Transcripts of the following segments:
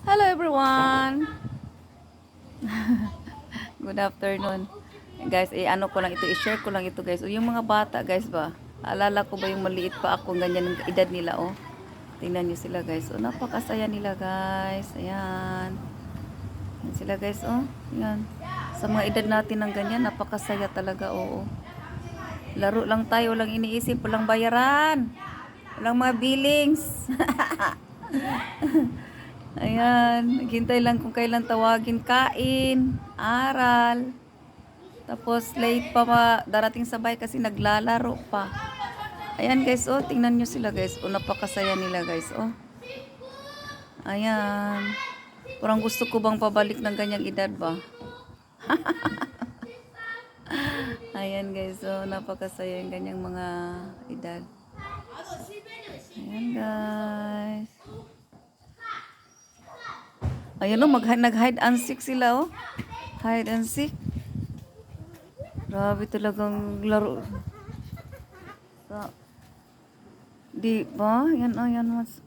Hello everyone! Good afternoon. Guys, ano ko lang ito, i-share ko lang ito guys. O, yung mga bata guys ba, alala ko ba yung maliit pa ako, ganyan ang edad nila oh. Tingnan nyo sila guys. O, napakasaya nila guys. Ayan. Yan sila guys oh. Yan. Sa mga edad natin ng ganyan, napakasaya talaga oo. Laro lang tayo, walang iniisip, walang bayaran. Walang mga billings. Ayan, naghintay lang kung kailan tawagin, kain, aral. Tapos late pa darating sa bahay kasi naglalaro pa. Ayan guys, oh, tingnan nyo sila guys. Oh, napakasaya nila guys, oh. Ayan. Parang gusto ko bang pabalik ng ganyang edad ba? Ayan guys, oh, napakasaya yung ganyang mga edad. Ayan guys. Ayan oh, nag-hide and seek sila oh. Hide and seek. Grabe talagang laro. Sa, di ba? Yan oh, yan mas.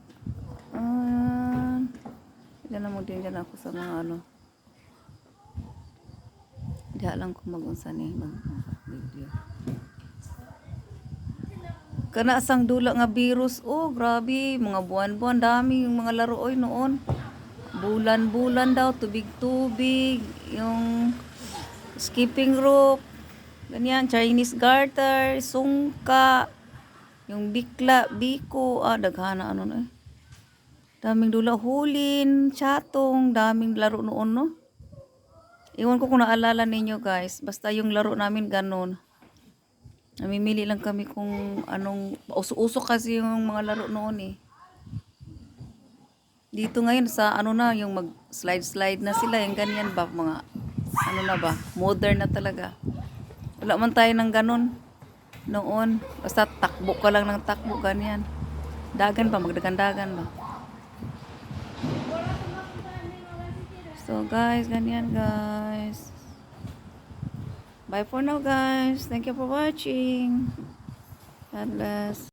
Diyan mo din dyan ako sa mga ano. Diyan lang ko mag-unsa ni mag-video. Kana asang dula nga virus. Oh, grabe. Mga buwan-buwan. Dami yung mga laro oy noon. Bulan-bulan daw. Tubig-tubig. Yung skipping rope. Ganyan. Chinese garter. Sungka. Yung bikla. Biko. Daghana ano na eh. Daming dula. Hulin. Chatong. Daming laro noon no. Iwan ko kung naalala ninyo guys. Basta yung laro namin ganun. Namimili lang kami kung anong uso-uso kasi yung mga laro noon eh. Dito ngayon sa ano na yung mag slide na sila yung ganyan ba mga ano na ba modern na talaga. Wala man tayo ng ganun noon. Basta takbo ka lang ng takbo ganyan. Dagan pa magdagan-dagan ba. So guys, ganyan guys. Bye for now guys. Thank you for watching. God bless.